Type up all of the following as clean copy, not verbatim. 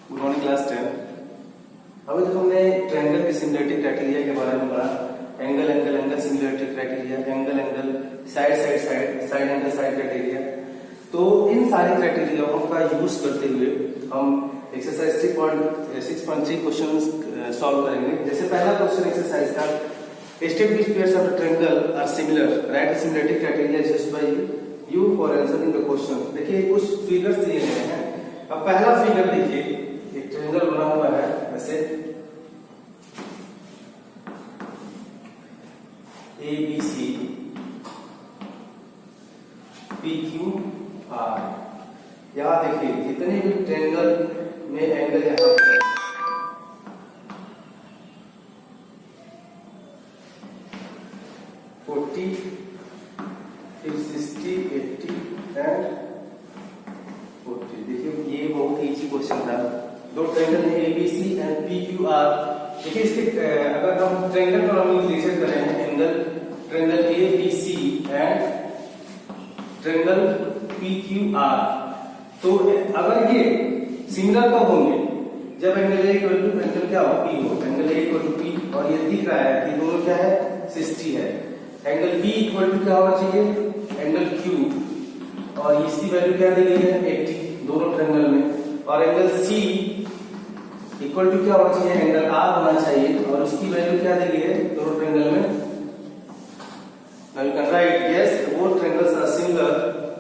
Good morning class 10। अभी तक हमने ट्रायंगल की सिमिलरिटी क्राइटेरिया के बारे में पढ़ा। Angle angle angle similarity criteria, angle angle side side side side angle side criteria. तो इन सारे क्राइटेरियाओं का यूज करते हुए हम एक्सरसाइज 6.3 क्वेश्चन सॉल्व करेंगे। जैसे पहला क्वेश्चन एक्सरसाइज का, state which pairs of triangle are similar, write the similarity criteria just by you for answering the question. देखिए कुछ फिगर्स दिए गए हैं। अब पहला फिगर देखिए, एक ट्रायंगल बना हुआ है ऐसे A B C P Q R. यहां देखिए जितने भी ट्रायंगल में एंगल यहां पर 40, फिर 60, 80 एंड 40। देखिए ये बहुत इजी क्वेश्चन था। दो ट्रायंगल है एबीसी एंड पीक्यूआर। देखिए इसके अगर हम ट्रायंगल पर हम रिलेशन करें angle triangle ABC and triangle PQR, तो अगर ये सिमिलर कब होंगे? जब angle A equal to angle क्या हो पी हो, angle A equal to P, और ये दिख रहा है कि दोनों क्या है 60 है। एंगल बी इक्वल टू क्या होना चाहिए एंगल क्यू, और इसकी वैल्यू क्या दी गई है 80 दोनों ट्रायंगल में। और एंगल सी इक्वल टू क्या होना चाहिए एंगल आर होना चाहिए, और उसकी वैल्यू क्या दी गई है दोनों ट्रायंगल में। Now you can write yes, both triangles are similar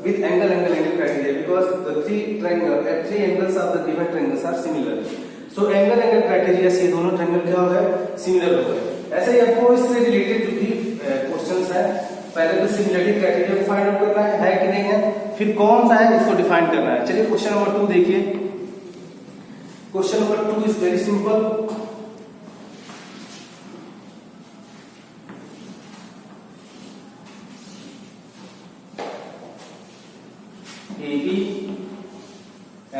with angle angle angle criteria because the three angles of the given triangles are similar. So angle angle criteria से दोनों ट्रायंगल क्या हो गए सिमिलर हो गए। ऐसे ही आपको इससे रिलेटेड जो भी क्वेश्चंस है, पहले तो सिमिलरिटी क्राइटेरिया को फाइंड आउट करना है कि नहीं है, फिर कौन सा है इसको डिफाइन करना है। चलिए क्वेश्चन नंबर 2 देखिए। Question number 2 is very simple. AB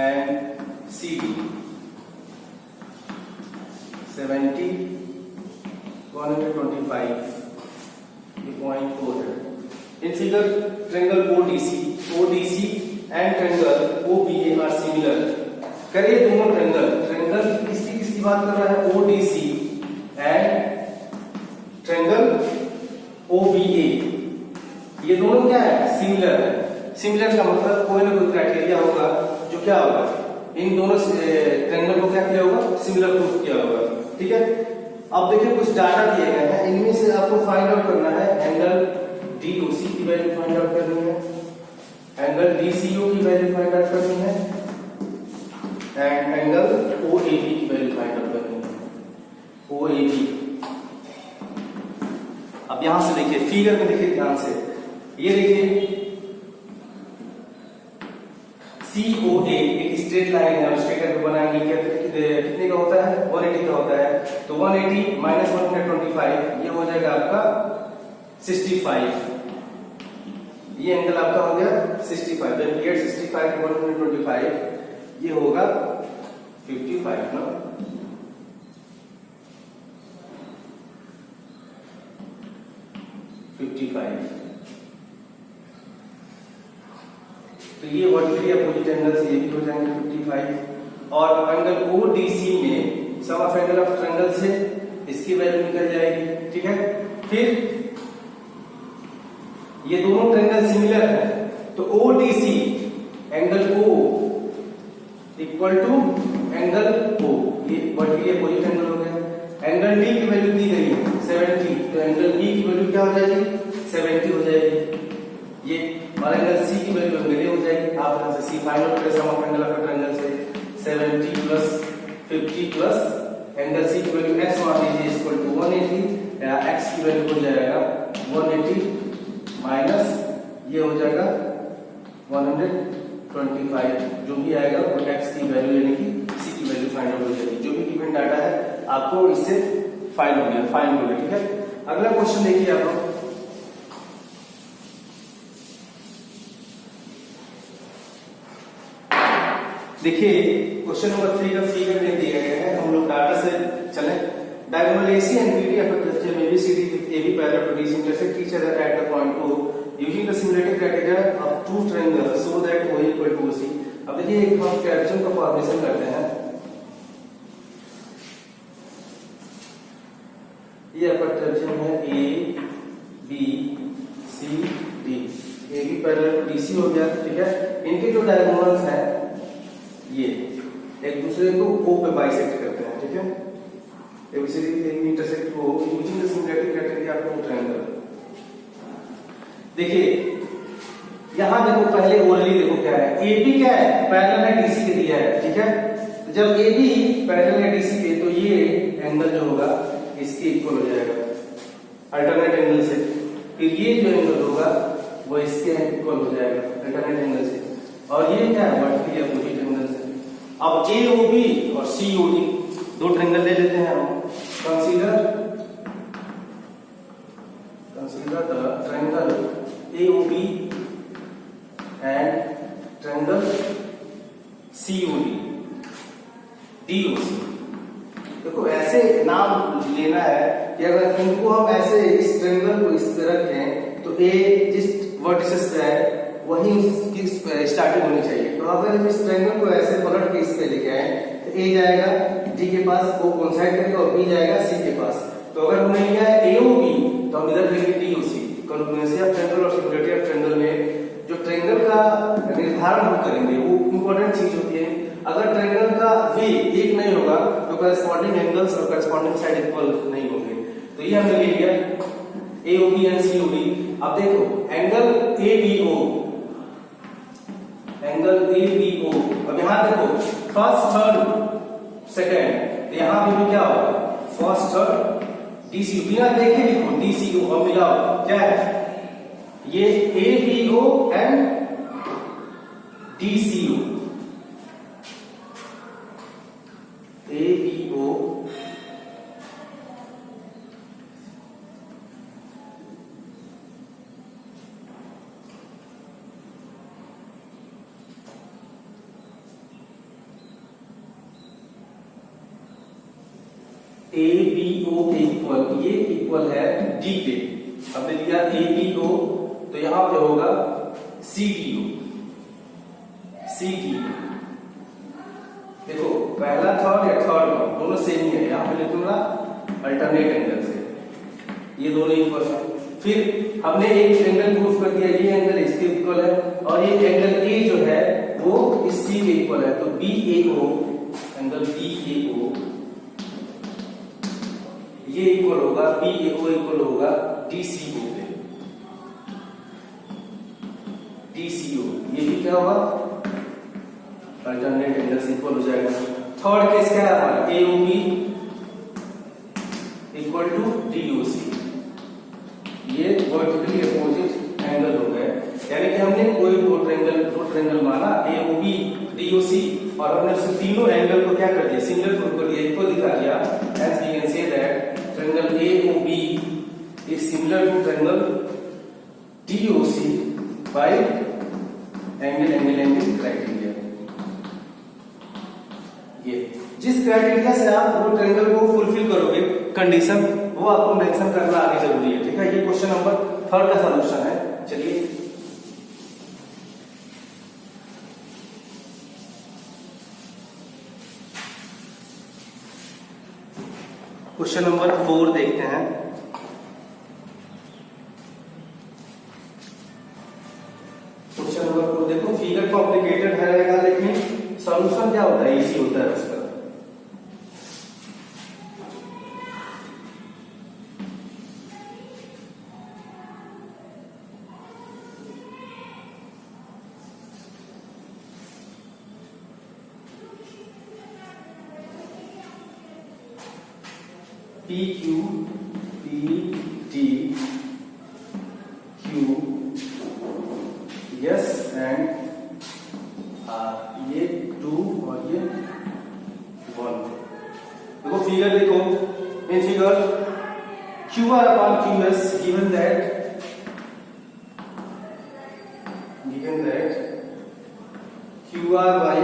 and CD 70, 125 ये पॉइंट 4 है। In figure triangle ODC and triangle OBA are similar. करिए दोनों ट्रायंगल किसकी बात कर रहा है ODC एंड ट्रायंगल OBA, ये दोनों क्या है सिमिलर है। सिमिलर का मतलब कोई ना कोई क्राइटेरिया होगा जो क्या होगा इन दोनों ट्रायंगल को क्या किया होगा सिमिलर प्रूफ किया होगा। ठीक है, अब देखिए कुछ डाटा दिए गए हैं, इनमें से आपको फाइंड आउट करना है एंगल DOC की वैल्यू फाइंड आउट करनी है, एंगल DCO की वैल्यू फाइंड आउट करनी है, एंड एंगल OAB की वैल्यू फाइंड आउट करनी है OAB। अब यहां से देखिए फिगर में देखिए ध्यान से, ये देखिए COA एक स्ट्रेट लाइन है, स्ट्रेट लाइन बनाएंगे कितने का होता है 180 का होता है। तो 180 माइनस 125 ये हो जाएगा आपका 65। ये एंगल आपका हो गया 65। जब 65 के 125 ये होगा 55 ना। तो ये वर्टिकली अपोजिट एंगल से ये भी हो जाएंगे 55। और एंगल ODC में सम ऑफ एंगल ऑफ ट्रायंगल से इसकी वैल्यू निकल जाएगी। ठीक है, फिर ये दोनों ट्रायंगल सिमिलर है, तो ODC angle O equal to angle O, ये वर्टिकली अपोजिट एंगल हो गया। एंगल D की वैल्यू दी गई है 70, तो एंगल B की वैल्यू क्या हो जाएगी 70 हो जाएगी ये, और एंगल C की वैल्यू मेरे हो जाएगी। आप यहां से C फाइंड आउट करें सम ऑफ एंगल ऑफ ट्रायंगल से 70 प्लस 50 प्लस एंगल C की वैल्यू x मान लीजिए इक्वल टू 180, या x की वैल्यू हो जाएगा 180 माइनस ये हो जाएगा 125, जो भी आएगा वो x की वैल्यू यानी कि C की वैल्यू फाइंड आउट हो जाएगी। जो भी गिवन डाटा है आपको इससे फाइंड हो गया। ठीक है, अगला क्वेश्चन देखिए आप लोग। देखिए क्वेश्चन नंबर 3 का फिगर में दिए गए हैं, हम लोग डाटा से चले। Diagonal AC and BD of a triangle ABCD with AB parallel to BC intersect each other at the point O using the similarity criteria of two triangles so that O equal to OC। अब देखिए एक हम triangle का formation करते हैं। ये upper transition है A B C D, A B parallel to DC हो गया, ठीक है। इनके जो डायगोनल्स हैं ये एक दूसरे को ओ पे बाइसेक्ट करते हैं, ठीक है। एबीसीडी इंटरसेक्ट को using the similarity criteria of triangle. देखिए यहां देखो, पहले ओरली देखो क्या है, AB क्या है, पैरेलल है डीसी के दिया है, ठीक है। तो जब AB पैरेलल है डीसी के, तो ये एंगल जो होगा इसके इक्वल हो जाएगा अल्टरनेट एंगल से, फिर ये जो एंगल होगा वो इसके इक्वल हो जाएगा अल्टरनेट एंगल से, और ये क्या है, वर्टिकली अपोजिट एंगल से। अब AOB और COD दो ट्रायंगल ले लेते हैं हम। consider the triangle AOB and triangle COD DOC। देखो ऐसे नाम लेना है कि अगर इनको हम ऐसे इस ट्रायंगल को इस तरह रखें तो A जिस वर्टिसेस पे है वही उसकी स्टार्टिंग होनी चाहिए। तो अगर इस ट्रायंगल को ऐसे पलट के इस पे लेके आए तो A जाएगा D के पास, वो कोइंसाइड करेगा, और B जाएगा C के पास। तो अगर हमने लिया है AOB तो हम इधर लेंगे DOC। कॉन्ग्रुएंसी ऑफ ट्रायंगल और सिमिलरिटी ऑफ ट्रायंगल में जो ट्रायंगल का निर्धारण हम करेंगे वो इंपॉर्टेंट चीज होती है। अगर ट्रायंगल का वे एक नहीं होगा तो करस्पॉन्डिंग एंगल्स और करस्पॉन्डिंग साइड इक्वल नहीं होंगे। तो ये हमने ले लिया AOB एंड COD। अब देखो एंगल ABO, अब यहां देखो फर्स्ट थर्ड सेकंड, यहां पे भी क्या होगा, फर्स्ट थर्ड DC, बिना देखे लिखो DCO और मिलाओ क्या है, ये ABO and DCO, ABO ABO के इक्वल, ये इक्वल है D के। हमने लिया ABO तो यहां पे होगा CDO। देखो पहला थर्ड या थर्ड दोनों सेम ही है, यहां पे लिखूंगा अल्टरनेट एंगल से, ये दोनों इक्वल है। फिर हमने एक एंगल प्रूफ कर दिया, ये एंगल इसके इक्वल है, और ये एंगल A जो है वो इस C के इक्वल है। तो BAO, एंगल BAO ये इक्वल होगा, BAO इक्वल होगा DCO पे। DCO ये भी क्या होगा, अल्टरनेट एंगल से इक्वल हो जाएगा। थर्ड केस क्या है हमारा, AOB इक्वल टू DOC, ये वर्टिकली अपोजिट एंगल हो गए। यानी कि हमने कोई दो ट्रायंगल माना AOB DOC, और हमने उस तीनों एंगल को क्या कर दिया, सिमिलर प्रूव कर दिया, इक्वल दिखा दिया। Hence we can say that triangle AOB is similar to triangle DOC by angle criteria। ये जिस क्राइटेरिया से आप वो ट्रायंगल को फुलफिल करोगे कंडीशन, वो आपको मेंशन करना आगे जरूरी है, ठीक है। ये क्वेश्चन नंबर 3 का सॉल्यूशन है। चलिए क्वेश्चन नंबर 4 देखते हैं। क्वेश्चन नंबर 4 देखो, फिगर कॉम्प्लिकेटेड है रहेगा लेकिन सॉल्यूशन क्या होता है, इजी होता है उसका। PQ PD Q S and R, ये 2 और ये 1। देखो फिगर देखो, in figure QR upon QS given that QR by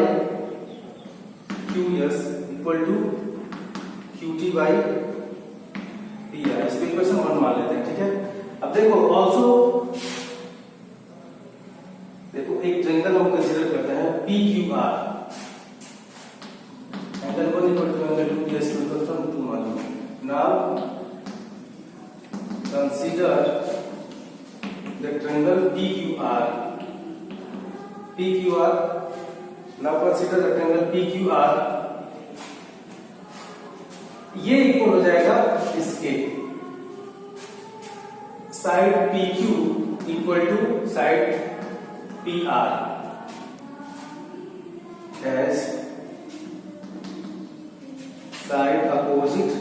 QS equal to QT by इसको इक्वेशन 1 मान लेते हैं, ठीक है। अब देखो ऑल्सो देखो एक ट्रायंगल हम कंसीडर करते हैं PQR, angle 1 equal to angle 2 PS equal to 2 मान लो। Now consider the triangle PQR. PQR. Now consider the triangle PQR. ये इक्वल हो जाएगा इसके side PQ equal to side PR as side opposite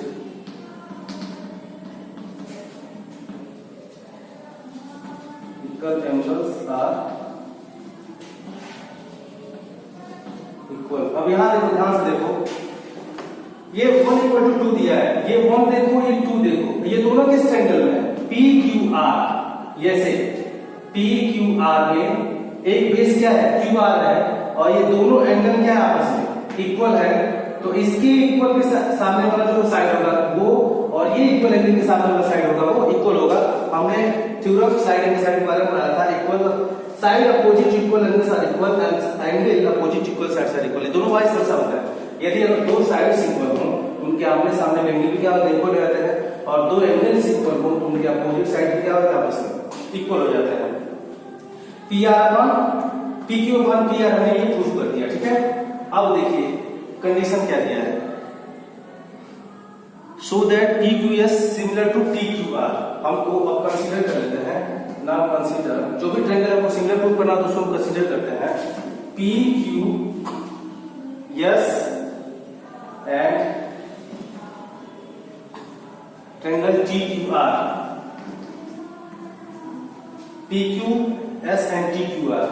equal angles are equal. अब यहां देखो, ध्यान से देखो, ये 1 इक्वल टू 2 दिया है, ये 1 देखो, ये 2 देखो, ये दोनों किस ट्रायंगल में है? PQR. ये से PQR में एक बेस क्या है? QR है, और ये दोनों एंगल क्या है? आपस में इक्वल है. तो इसके इक्वल के सामने वाला जो साइड होगा वो, और ये इक्वल एंगल के सामने वाला साइड होगा वो इक्वल होगा. हमने थ्योरम साइड एंगल साइड के बारे में पढ़ा था. Equal side opposite equal angles are equal and angle opposite equal sides are equal. दोनों वाइस वर्सा होता है. यदि अगर दो साइड्स इक्वल हो, उनके आमने सामने एंगल भी क्या होता है? इक्वल हो जाते हैं. और दो एंगल्स इक्वल हो तो उनके अपोजिट साइड भी क्या होता है? आपस में इक्वल हो जाते हैं. PR upon PQ upon PR हमने ये प्रूफ कर दिया. ठीक है. अब देखिए कंडीशन क्या दिया है. Show that PQS similar to TQR. हमको अब कंसीडर कर लेते हैं. नाउ कंसीडर जो भी ट्रायंगल आपको सिमिलर प्रूफ करना है उसको कंसीडर करते हैं. PQS and triangle TQR. PQS and TQR.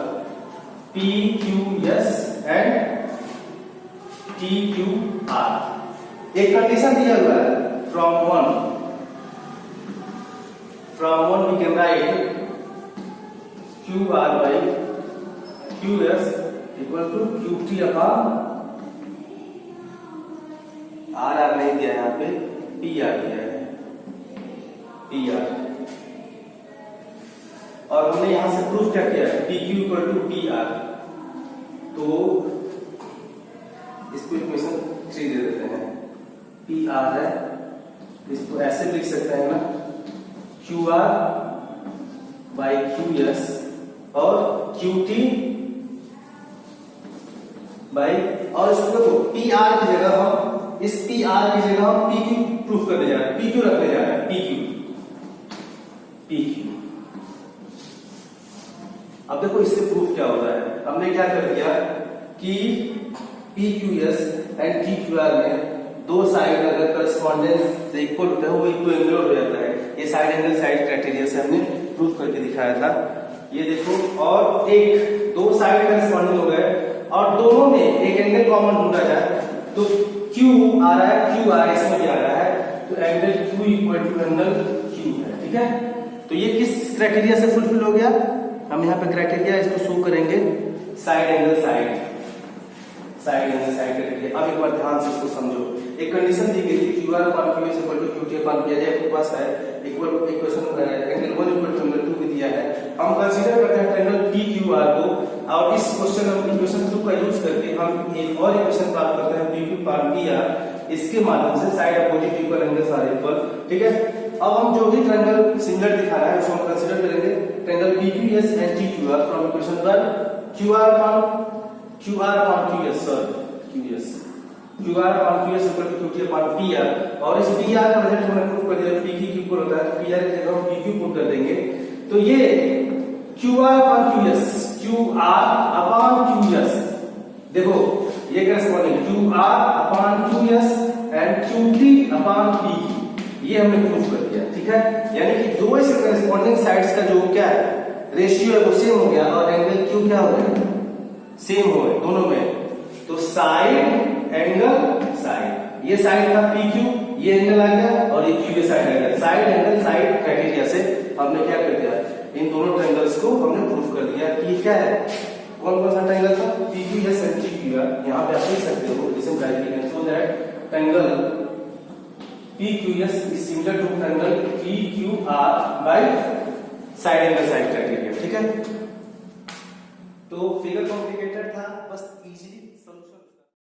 PQS and TQR. एक कंडीशन दिया हुआ है. From one we can write QR by QS equal to QT upon R नहीं दिया है यहाँ पे, PR दिया है. PR. और हमने यहां से प्रूफ क्या किया है? PQ equal to PR. तो इसको इक्वेशन 3 दे देते हैं. PR है, इसको ऐसे लिख सकते हैं ना, QR बाई QS और QT बाई, और इसको देखो PR की जगह हम इस PR की जगह हम PQ प्रूफ करने जा रहे हैं. PQ रखने जा रहे हैं. PQ. अब देखो इससे प्रूफ क्या होता है. हमने क्या कर दिया कि PQS एंड TQR में दो साइड अगर करस्पॉन्डेंस से इक्वल होता है वो इक्विलेटरल हो जाता है. ये साइड एंगल साइड क्राइटेरिया से हमने प्रूफ करके दिखाया था. ये देखो, और एक दो साइड करस्पॉन्डिंग हो गए और दोनों में एक एंगल कॉमन ढूंढा जाए तो Q आ रहा है, Q आ इसमें भी आ रहा है, तो angle Q equal to angle Q है. ठीक है. तो ये किस क्राइटेरिया से फुलफिल हो गया? हम यहाँ पे क्राइटेरिया इसको शो करेंगे. Side angle side criteria. अब एक बार ध्यान से इसको समझो. एक कंडीशन दी गई थी QR upon QS equal to QT upon PR. आपके पास है equal equation angle 1 equal to angle 2 भी दिया है. हम कंसीडर करते हैं ट्रायंगल PQR को, और इस क्वेश्चन में इक्वेशन 2 का यूज करके हम एक और इक्वेशन प्राप्त करते हैं PQ अपॉन PR. इसके माध्यम से side opposite equal angles are equal. ठीक है. अब हम जो भी ट्रायंगल सिमिलर दिखा रहा है उसको हम कंसीडर करेंगे. Triangle PQS and TQR from equation 1 QR upon QS QR upon QS equal to QT upon PR. और इस PR का रिजल्ट हमने प्रूव कर दिया. PQ की इक्वल होता है तो PR की जगह हम PQ पुट कर देंगे. तो ये QR अपॉन QS देखो ये corresponding QR upon QS and QT upon PQ. ये हमने प्रूफ कर दिया. ठीक है. यानी कि दो ऐसे करस्पॉन्डिंग साइड्स का जो क्या है रेशियो है वो सेम हो गया, और एंगल Q क्या हो गया? सेम हो गए दोनों में. तो साइड एंगल साइड, ये साइड था PQ, ये एंगल आ गया, और ये Q के साइड आ गया. साइड एंगल साइड क्राइटेरिया से हमने क्या कर दिया? इन दोनों ट्रायंगल्स को हमने प्रूफ कर दिया कि क्या है. कौन सा ट्रायंगल था? PQS and TQR. यहाँ पे आप देख सकते हो इसमें criteria so that triangle PQS is similar to triangle TQR by side angle side criteria. ठीक है. तो फिगर कॉम्प्लिकेटेड था, बस